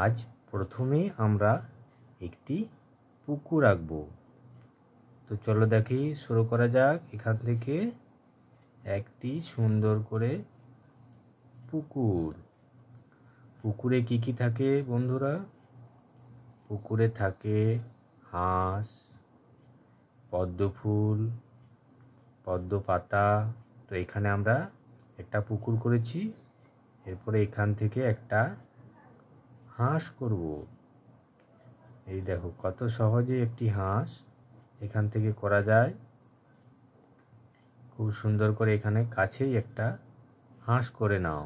আজ প্রথমে আমরা একটি পুকুর আঁকবো। তো চলো দেখি শুরু করা যাক। এখান থেকে একটি সুন্দর করে পুকুরে কি কি থাকে বন্ধুরা? পুকুরে থাকে হাঁস, পদ্মফুল, পদ্ম পাতা। তো এখানে আমরা একটা পুকুর করেছি। এরপরে এখান থেকে একটা হাঁস করব। এই দেখো কত সহজে একটি হাঁস এখান থেকে করা যায়। খুব সুন্দর করে এখানে কাছেই একটা হাঁস করে নাও।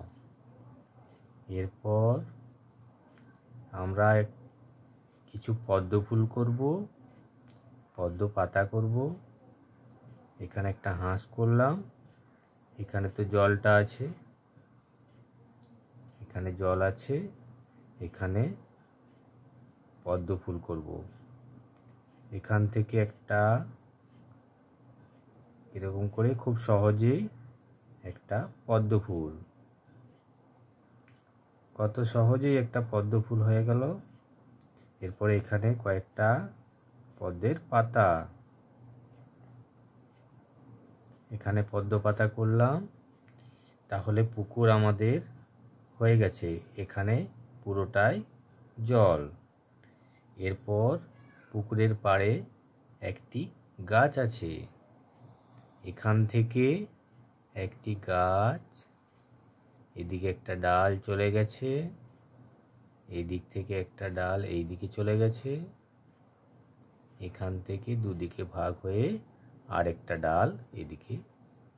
এরপর আমরা কিছু পদ্ম ফুল করব, পদ্ম পাতা করব। এখানে একটা হাঁস করলাম। এখানে তো জলটা আছে, এখানে জল আছে, এখানে পদ্ম ফুল করব। এখান থেকে একটা এরকম করে খুব সহজেই একটা পদ্ম ফুল, কত সহজেই একটা পদ্ম ফুল হয়ে গেল। এরপরে এখানে কয়েকটা পদ্মের পাতা, এখানে পদ্ম পাতা করলাম। তাহলে পুকুর আমাদের হয়ে গেছে। এখানে পুরোটাই জল। এরপর পুকুরের পাড়ে একটি গাছ আছে। এখান থেকে একটি গাছ, এদিকে একটা ডাল চলে গেছে, এদিক থেকে একটা ডাল এইদিকে চলে গেছে, এখান থেকে দুদিকে ভাগ হয়ে আর একটা ডাল এদিকে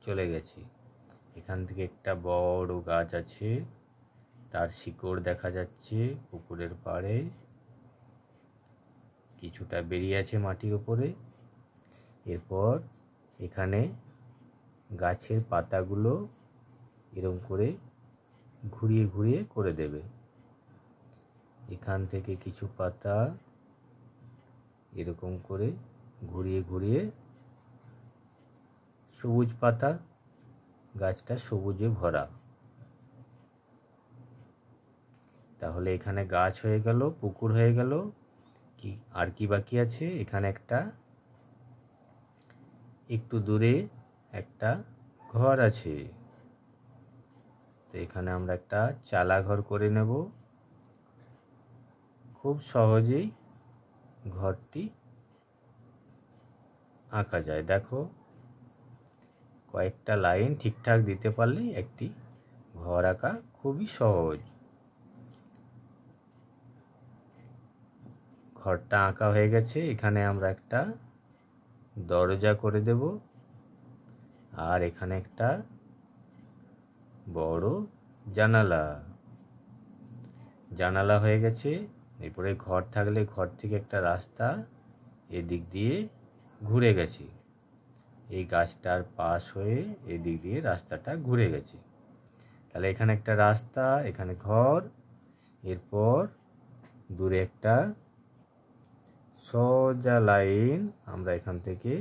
চলে গেছে। এখান থেকে একটা বড় গাছ আছে, তার শিকড় দেখা যাচ্ছে পুকুরের পাড়ে, কিছুটা বেরিয়ে আছে মাটির উপরে। এরপর এখানে গাছের পাতাগুলো এরকম করে ঘুরিয়ে ঘুরিয়ে করে দেবে। এখান থেকে কিছু পাতা এরকম করে ঘুরিয়ে ঘুরিয়ে, সবুজ পাতা, গাছটা সবুজে ভরা। তাহলে এখানে গাছ হয়ে গেল, পুকুর হয়ে গেল। কি আর কি বাকি আছে? এখানে একটু দূরে একটা ঘর আছে। তো এখানে আমরা একটা চালা ঘর করে নেব। খুব সহজেই ঘরটি আঁকা যায়। দেখো কয়েকটা লাইন ঠিকঠাক দিতে পারলেই একটি ঘর আঁকা খুবই সহজ। ঘরটা আঁকা হয়ে গেছে। এখানে আমরা একটা দরজা করে দেব, আর এখানে একটা বড় জানালা হয়ে গেছে। এরপরে ঘর থাকলে ঘর থেকে একটা রাস্তা এদিক দিয়ে ঘুরে গেছে, এই গাছটার পাশ হয়ে এদিক দিয়ে রাস্তাটা ঘুরে গেছে। তাহলে এখানে একটা রাস্তা, এখানে ঘর। এরপর দূরে একটা সোজা লাইন আমরা এখান থেকে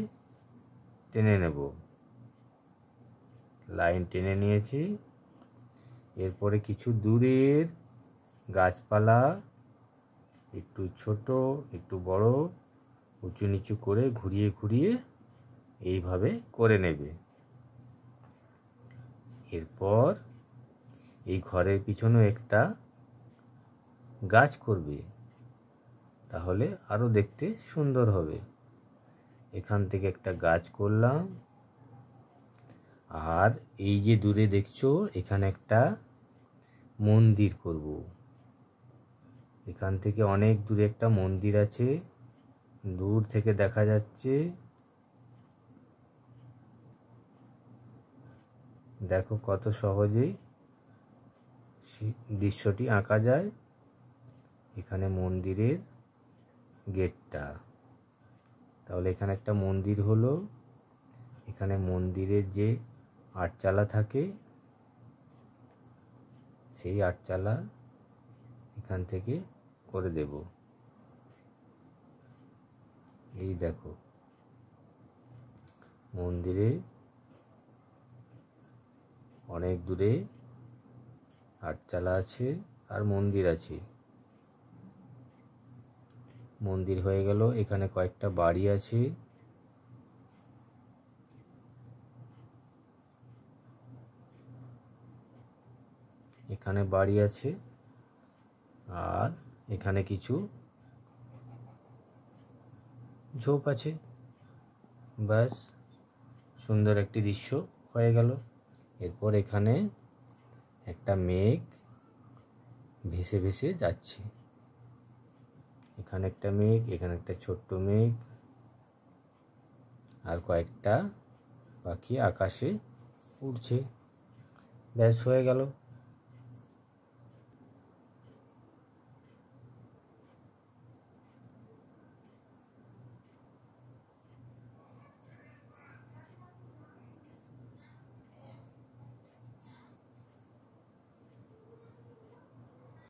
টেনে নেব। লাইন টেনে নিয়েছি। এরপরে কিছু দূরের গাছপালা একটু ছোট একটু বড় উঁচু নিচু করে ঘুরিয়ে ঘুরিয়ে এইভাবে করে নেবে। এরপর এই ঘরের পিছনে একটা গাছ করবে, তাহলে আরো দেখতে সুন্দর হবে। এখান থেকে একটা গাছ করলাম। আর এই যে দূরে দেখছো এখানে একটা মন্দির করব। এখান থেকে অনেক দূরে একটা মন্দির আছে, দূর থেকে দেখা যাচ্ছে। দেখো কত সহজেই দৃশ্যটি আঁকা যায়। এখানে মন্দিরের গেটটা, তাহলে এখানে একটা মন্দির হলো। এখানে মন্দিরের যে আটচালা থাকে সেই আটচালা এখান থেকে করে দেব। এই দেখো মন্দিরে অনেক দূরে আটচালা আছে আর মন্দির আছে। মন্দির হয়ে গেল। এখানে কয়েকটা বাড়ি আছে। এখানে বাড়ি আছে আর এখানে কিছু ঝোপ আছে। ব্যাস, সুন্দর একটি দৃশ্য হয়ে গেল। এরপর এখানে একটা মেঘ ভেসে ভেসে যাচ্ছে। এখানে একটা মেঘ, এখানে একটা ছোট্ট মেঘ, আর কয়েকটা পাখি আকাশে উড়ছে। ব্যাস, হয়ে গেল।